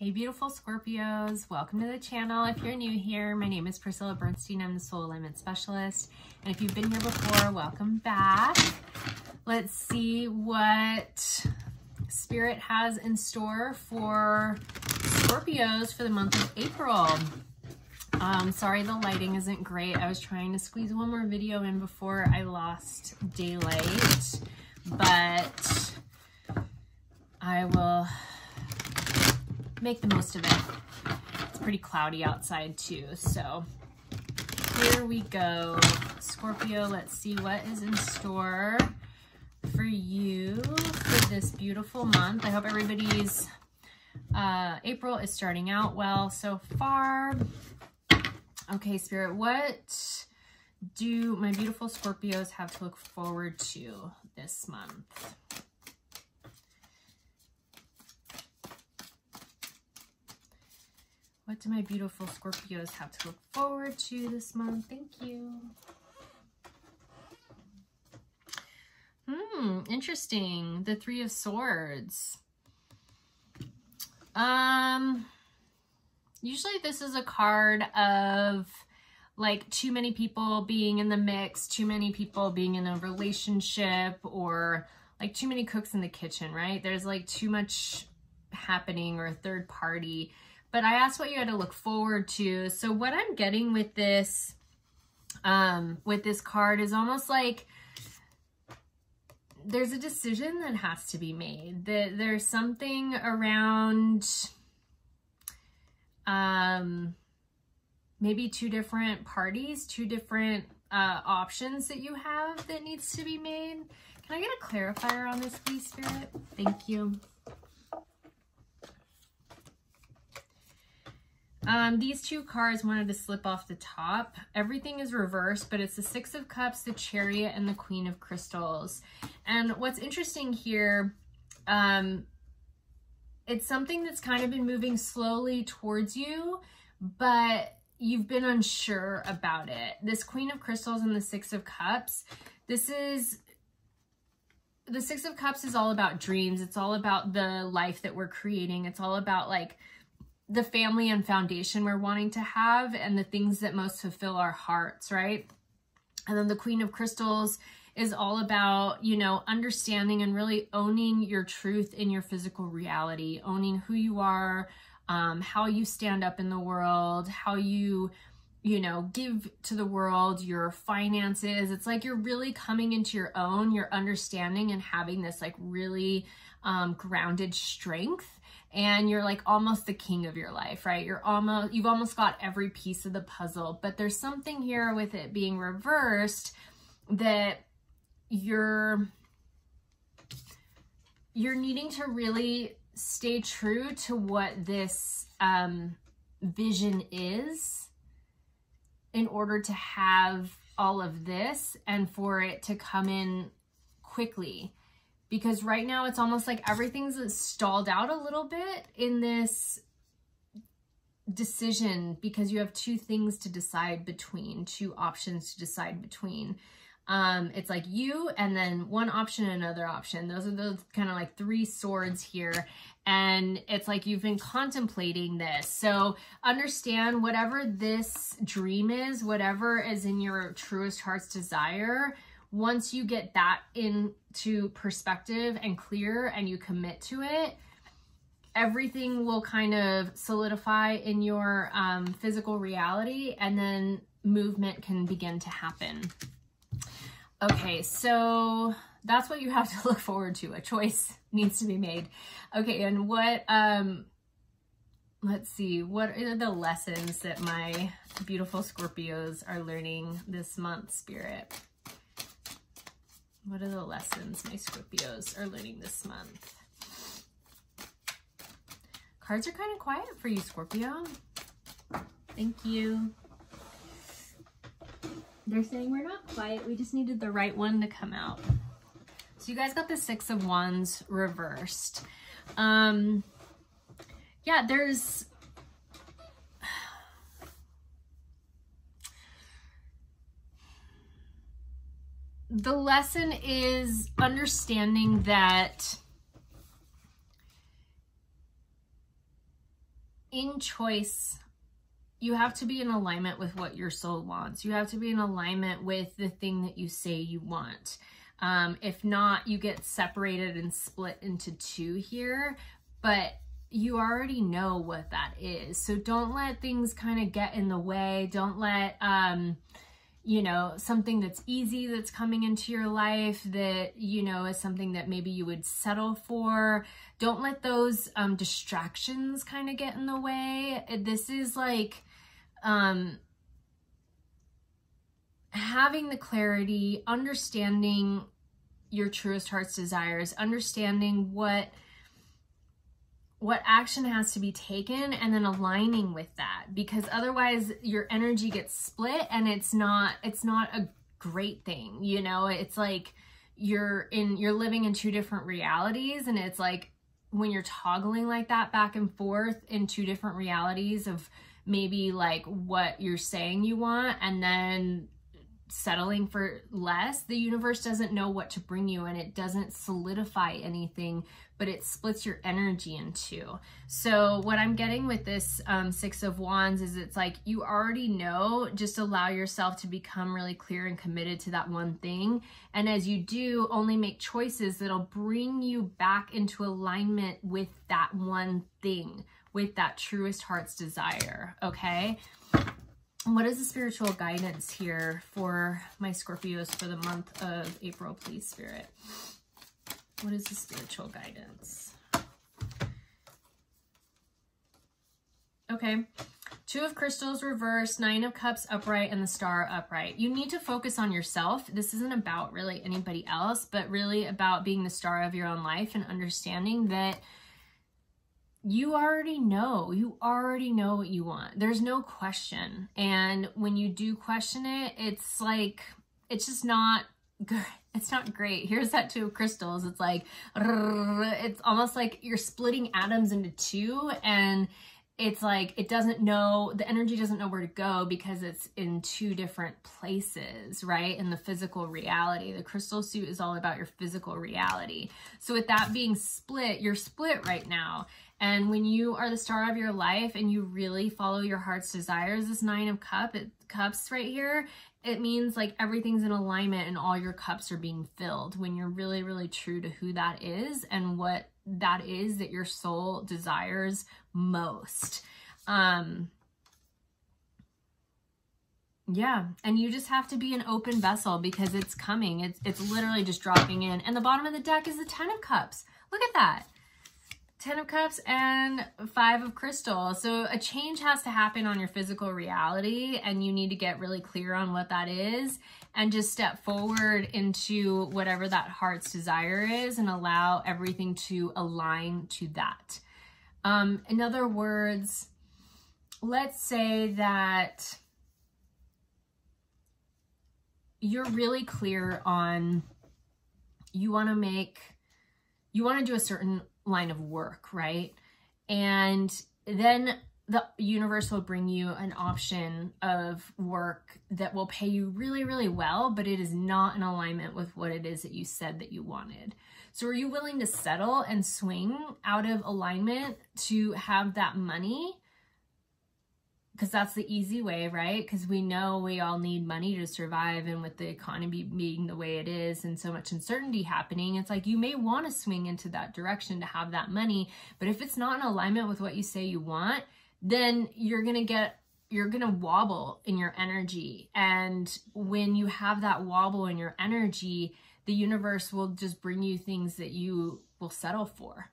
Hey beautiful Scorpios, welcome to the channel. If you're new here, my name is Priscilla Bernstein. I'm the Soul Alignment Specialist. And if you've been here before, welcome back. Let's see what Spirit has in store for Scorpios for the month of April. Sorry the lighting isn't great. I was trying to squeeze one more video in before I lost daylight, but I will make the most of it. It's pretty cloudy outside too, so here we go. Scorpio, let's see what is in store for you for this beautiful month. I hope everybody's April is starting out well so far. Okay, Spirit, what do my beautiful Scorpios have to look forward to this month? What do my beautiful Scorpios have to look forward to this month? Thank you. Interesting. The Three of Swords. Usually this is a card of like too many people being in the mix, too many people being in a relationship, or like too many cooks in the kitchen, right? There's like too much happening, or a third party. But I asked what you had to look forward to. So what I'm getting with this card is almost like there's a decision that has to be made. That there's something around maybe two different parties, two different options that you have that needs to be made. Can I get a clarifier on this, please, Spirit? Thank you. These two cards wanted to slip off the top. Everything is reversed, but it's the Six of Cups, the Chariot, and the Queen of Crystals. And what's interesting here, it's something that's kind of been moving slowly towards you, but you've been unsure about it. This Queen of Crystals and the Six of Cups, the Six of Cups is all about dreams. It's all about the life that we're creating. It's all about like the family and foundation we're wanting to have and the things that most fulfill our hearts, right? And then the Queen of Crystals is all about, you know, understanding and really owning your truth in your physical reality, owning who you are, how you stand up in the world, how you know, give to the world, your finances. It's like you're really coming into your own, you're understanding and having this like really grounded strength. And you're like almost the king of your life, right? You've almost got every piece of the puzzle, but there's something here with it being reversed that you're needing to really stay true to what this vision is in order to have all of this and for it to come in quickly. Because right now it's almost like everything's stalled out a little bit in this decision because you have two things to decide between, two options to decide between. It's like you and then one option and another option. Those are those kind of like three swords here. And it's like you've been contemplating this. So understand whatever this dream is, whatever is in your truest heart's desire, once you get that into perspective and clear and you commit to it, everything will kind of solidify in your physical reality, and then movement can begin to happen. Okay, so that's what you have to look forward to. A choice needs to be made. Okay, and what, let's see, what are the lessons that my beautiful Scorpios are learning this month, Spirit? What are the lessons my Scorpios are learning this month? Cards are kind of quiet for you, Scorpio. Thank you. They're saying we're not quiet. We just needed the right one to come out. So you guys got the Six of Wands reversed. Yeah, there's... The lesson is understanding that in choice, you have to be in alignment with what your soul wants. You have to be in alignment with the thing that you say you want. If not, you get separated and split into two here, but you already know what that is. So don't let things kind of get in the way. Don't let, you know, something that's easy that's coming into your life that, you know, is something that maybe you would settle for. Don't let those distractions kind of get in the way. This is like having the clarity, understanding your truest heart's desires, understanding what action has to be taken, and then aligning with that, because otherwise your energy gets split and it's not a great thing. You know, it's like you're living in two different realities, and it's like when you're toggling like that back and forth in two different realities of maybe like what you're saying you want and then settling for less, the universe doesn't know what to bring you, and it doesn't solidify anything, but it splits your energy in two. So what I'm getting with this Six of Wands is it's like you already know, just allow yourself to become really clear and committed to that one thing. And as you do, only make choices that'll bring you back into alignment with that one thing, with that truest heart's desire, okay? What is the spiritual guidance here for my Scorpios for the month of April, please, Spirit? What is the spiritual guidance? Okay. Two of Crystals reversed, Nine of Cups upright, and the Star upright. You need to focus on yourself. This isn't about really anybody else, but really about being the star of your own life and understanding that you already know what you want. There's no question. And when you do question it, it's like, it's just not good. It's not great. Here's that Two of Crystals. It's like, it's almost like you're splitting atoms into two, and it's like, it doesn't know, the energy doesn't know where to go because it's in two different places, right? In the physical reality. The crystal suit is all about your physical reality. So with that being split, you're split right now. And when you are the star of your life and you really follow your heart's desires, this Nine of Cups right here, it means like everything's in alignment and all your cups are being filled when you're really, really true to who that is and what that is that your soul desires most. Yeah, and you just have to be an open vessel because it's coming. It's literally just dropping in. And the bottom of the deck is the Ten of Cups. Look at that. Ten of Cups and Five of Crystals. So a change has to happen on your physical reality, and you need to get really clear on what that is and just step forward into whatever that heart's desire is and allow everything to align to that. In other words, let's say that you're really clear on you want to do a certain line of work, right? And then the universe will bring you an option of work that will pay you really, really well, but it is not in alignment with what it is that you said that you wanted. So are you willing to settle and swing out of alignment to have that money? Because that's the easy way, right? Because we know we all need money to survive, and with the economy being the way it is and so much uncertainty happening, it's like you may want to swing into that direction to have that money, but if it's not in alignment with what you say you want, then you're gonna wobble in your energy. And when you have that wobble in your energy, the universe will just bring you things that you will settle for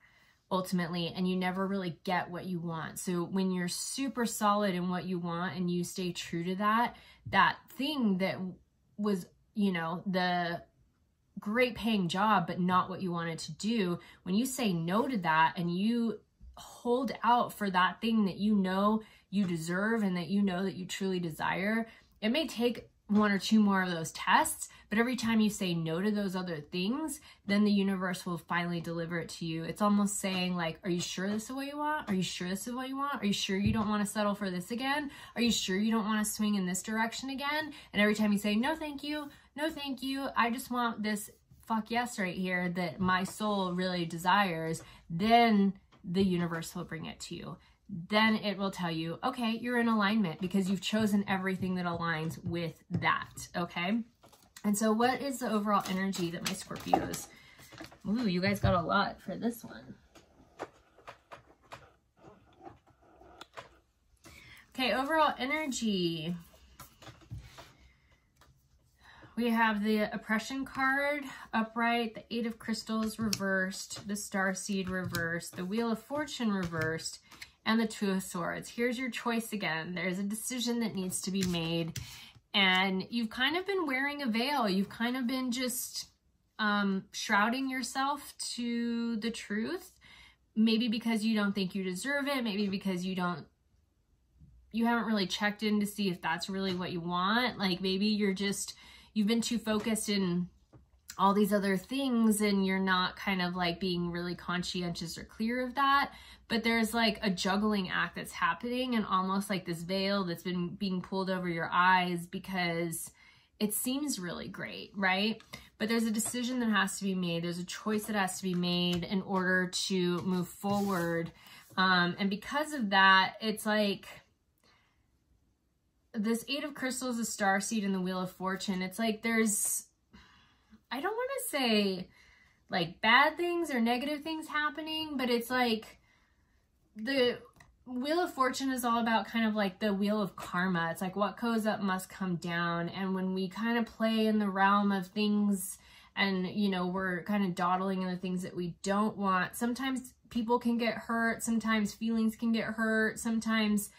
ultimately, and you never really get what you want. So when you're super solid in what you want and you stay true to that thing that was, you know, the great paying job, but not what you wanted to do, when you say no to that and you hold out for that thing that you know you deserve and that you know that you truly desire, it may take one or two more of those tests, but every time you say no to those other things, then the universe will finally deliver it to you. It's almost saying like, are you sure this is what you want? Are you sure this is what you want? Are you sure you don't want to settle for this again? Are you sure you don't want to swing in this direction again? And every time you say, no, thank you. No, thank you. I just want this fuck yes right here that my soul really desires, then the universe will bring it to you. then it will tell you, okay, you're in alignment because you've chosen everything that aligns with that, okay? And so what is the overall energy that my Scorpios... Ooh, you guys got a lot for this one. Okay, overall energy. We have the Oppression card upright, the Eight of Crystals reversed, the Starseed reversed, the Wheel of Fortune reversed, and the Two of Swords. Here's your choice again. There's a decision that needs to be made, and you've kind of been wearing a veil. You've kind of been just shrouding yourself to the truth, maybe because you don't think you deserve it, maybe because you haven't really checked in to see if that's really what you want. Like maybe you've been too focused in all these other things and you're not kind of like being really conscientious or clear of that. But there's like a juggling act that's happening and almost like this veil that's been being pulled over your eyes because it seems really great, right? But there's a decision that has to be made. There's a choice that has to be made in order to move forward. And because of that, it's like this Eight of Crystals, the Starseed, and the Wheel of Fortune. It's like there's, I don't want to say like bad things or negative things happening, but it's like the Wheel of Fortune is all about kind of like the wheel of karma. It's like what goes up must come down. And when we kind of play in the realm of things and, you know, we're kind of dawdling in the things that we don't want, sometimes people can get hurt. Sometimes feelings can get hurt. Sometimes,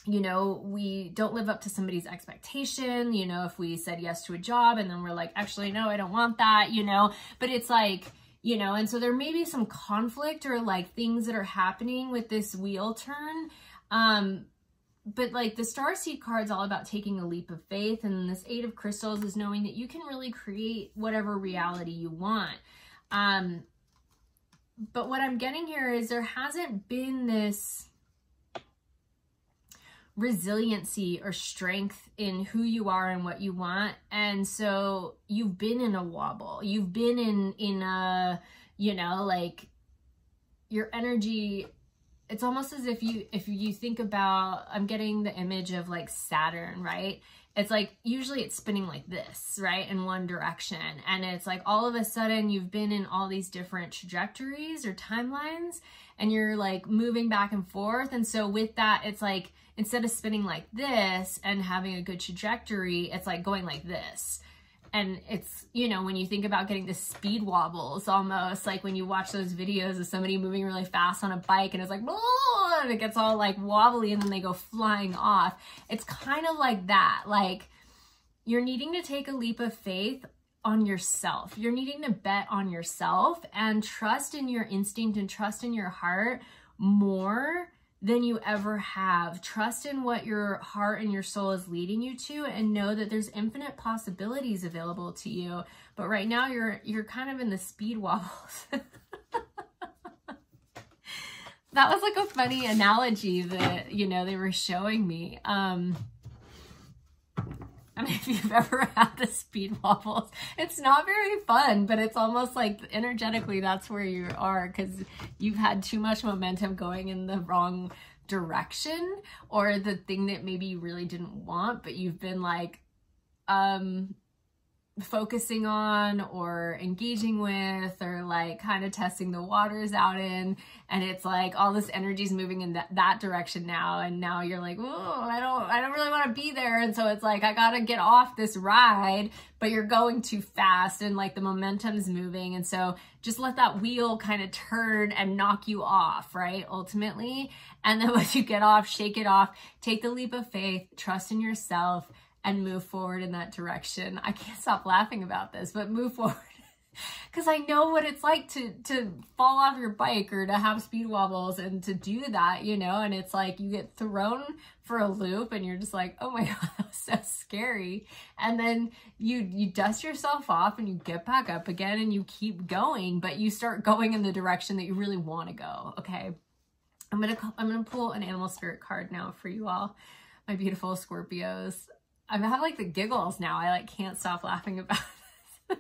you know, we don't live up to somebody's expectation. You know, if we said yes to a job and then we're like, actually, no, I don't want that, you know, but it's like, you know, and so there may be some conflict or like things that are happening with this wheel turn. But like the Starseed card is all about taking a leap of faith. And this Eight of Crystals is knowing that you can really create whatever reality you want. But what I'm getting here is there hasn't been this resiliency or strength in who you are and what you want. And so you've been in a wobble. You've been in a, you know, like your energy, it's almost as if you think about, I'm getting the image of like Saturn, right? It's like, usually it's spinning like this, right? In one direction. And it's like all of a sudden you've been in all these different trajectories or timelines and you're like moving back and forth. And so with that, it's like, instead of spinning like this and having a good trajectory, it's like going like this. And it's, you know, when you think about getting the speed wobbles, almost like when you watch those videos of somebody moving really fast on a bike and it's like, and it gets all like wobbly and then they go flying off. It's kind of like that. Like you're needing to take a leap of faith on yourself. You're needing to bet on yourself and trust in your instinct and trust in your heart more than you ever have. Trust in what your heart and your soul is leading you to and know that there's infinite possibilities available to you. But right now you're kind of in the speed wobbles. That was like a funny analogy that, you know, they were showing me. I mean, if you've ever had the speed wobbles, it's not very fun, but it's almost like energetically that's where you are because you've had too much momentum going in the wrong direction or the thing that maybe you really didn't want, but you've been like focusing on or engaging with or like kind of testing the waters out in, and it's like all this energy is moving in that direction now, and now you're like, oh, I don't really want to be there, and so it's like I gotta get off this ride, but you're going too fast and like the momentum's moving, and so just let that wheel kind of turn and knock you off, right, ultimately. And then once you get off, shake it off, take the leap of faith, trust in yourself, and move forward in that direction. I can't stop laughing about this, but move forward. Because I know what it's like to fall off your bike or to have speed wobbles and to do that, you know, and it's like you get thrown for a loop and you're just like, oh my God, that was so scary. And then you dust yourself off and you get back up again and you keep going, but you start going in the direction that you really want to go, okay? I'm gonna pull an animal spirit card now for you all, my beautiful Scorpios. I have like the giggles now. I like can't stop laughing about it.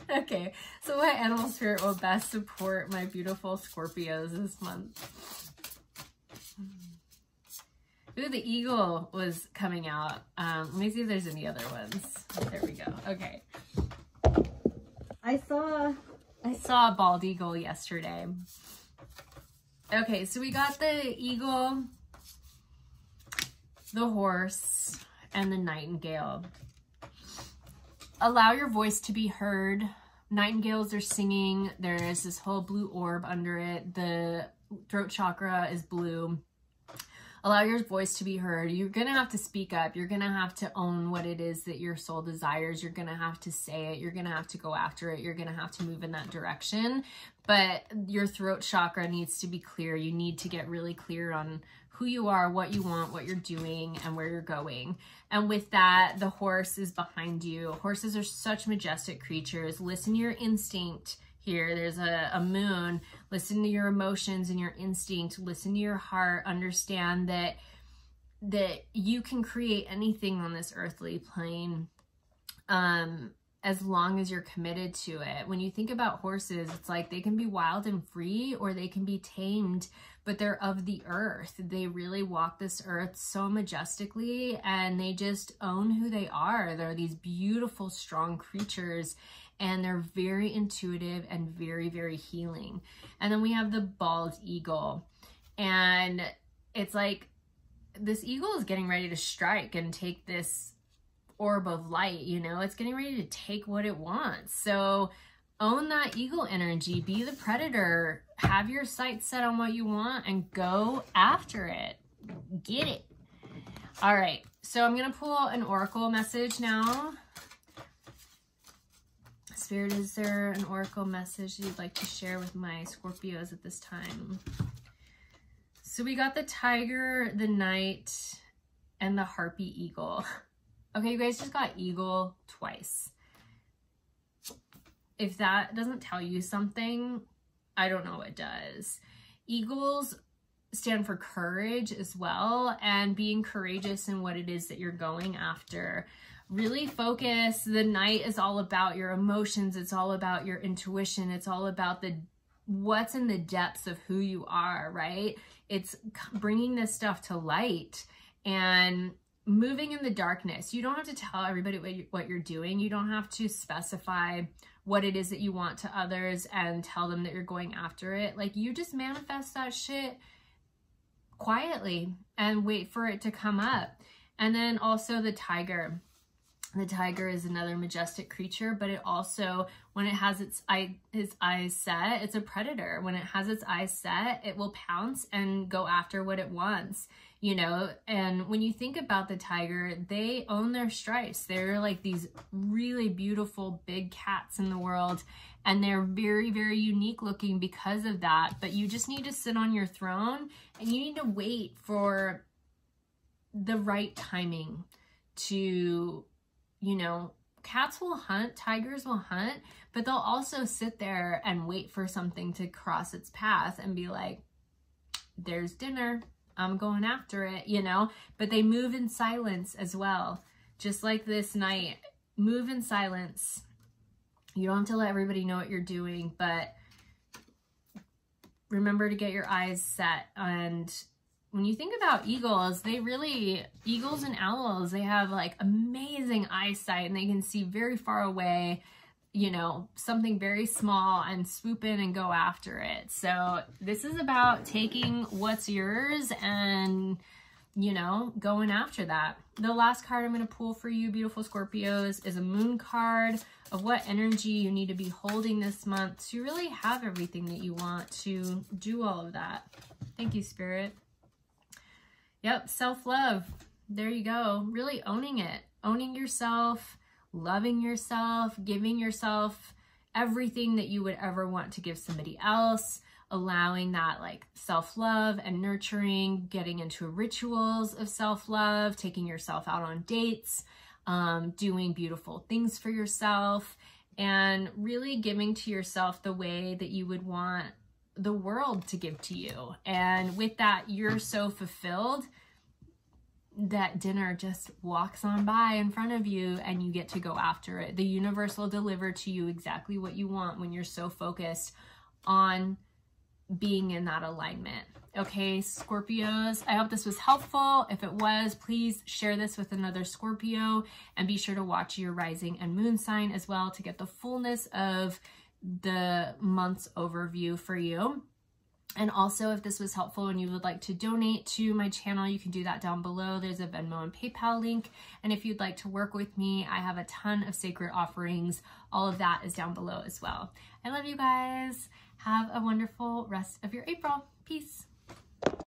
Okay, so what animal spirit will best support my beautiful Scorpios this month? Ooh, the eagle was coming out. Let me see if there's any other ones. There we go. Okay. I saw a bald eagle yesterday. Okay, so we got the eagle, the horse, and the nightingale. Allow your voice to be heard. Nightingales are singing. There is this whole blue orb under it. The throat chakra is blue. Allow your voice to be heard. You're going to have to speak up. You're going to have to own what it is that your soul desires. You're going to have to say it. You're going to have to go after it. You're going to have to move in that direction. But your throat chakra needs to be clear. You need to get really clear on who you are, what you want, what you're doing, and where you're going. And with that, the horse is behind you. Horses are such majestic creatures. Listen to your instinct. Here, there's a moon. Listen to your emotions and your instinct. Listen to your heart. Understand that you can create anything on this earthly plane as long as you're committed to it. When you think about horses, it's like they can be wild and free or they can be tamed, but they're of the earth. They really walk this earth so majestically and they just own who they are. They're these beautiful, strong creatures. And they're very intuitive and very, very healing. And then we have the bald eagle. And it's like this eagle is getting ready to strike and take this orb of light, you know? It's getting ready to take what it wants. So own that eagle energy. Be the predator. Have your sights set on what you want and go after it. Get it. All right. So I'm going to pull an oracle message now. Spirit, is there an oracle message you'd like to share with my Scorpios at this time? So we got the tiger, the knight, and the harpy eagle. Okay, you guys just got eagle twice. If that doesn't tell you something, I don't know what does. Eagles stand for courage as well, and being courageous in what it is that you're going after. Really focus. The night is all about your emotions. It's all about your intuition. It's all about what's in the depths of who you are, right? It's bringing this stuff to light and moving in the darkness. You don't have to tell everybody what you're doing. You don't have to specify what it is that you want to others and tell them that you're going after it. Like, you just manifest that shit quietly and wait for it to come up. And then also the tiger. The tiger is another majestic creature, but it also, when it has his eyes set, it's a predator. When it has its eyes set, it will pounce and go after what it wants, you know? And when you think about the tiger, they own their stripes. They're like these really beautiful big cats in the world, and they're very, very unique looking because of that. But you just need to sit on your throne and you need to wait for the right timing to, you know, cats will hunt, tigers will hunt, but they'll also sit there and wait for something to cross its path and be like, there's dinner, I'm going after it, you know? But they move in silence as well. Just like this night, move in silence. You don't have to let everybody know what you're doing, but remember to get your eyes set. And when you think about eagles, eagles and owls, they have like amazing eyesight and they can see very far away, you know, something very small and swoop in and go after it. So this is about taking what's yours and, you know, going after that. The last card I'm going to pull for you, beautiful Scorpios, is a moon card of what energy you need to be holding this month to really have everything that you want to do all of that. Thank you, Spirit. Yep, self-love. There you go. Really owning it. Owning yourself, loving yourself, giving yourself everything that you would ever want to give somebody else, allowing that like self-love and nurturing, getting into rituals of self-love, taking yourself out on dates, doing beautiful things for yourself, and really giving to yourself the way that you would want the world to give to you. And with that, you're so fulfilled. that dinner just walks on by in front of you and you get to go after it. The universe will deliver to you exactly what you want when you're so focused on being in that alignment. Okay, Scorpios, I hope this was helpful. If it was, please share this with another Scorpio, and be sure to watch your rising and moon sign as well to get the fullness of the month's overview for you. And also, if this was helpful and you would like to donate to my channel, you can do that down below. There's a Venmo and PayPal link. And if you'd like to work with me, I have a ton of sacred offerings. All of that is down below as well. I love you guys. Have a wonderful rest of your April. Peace.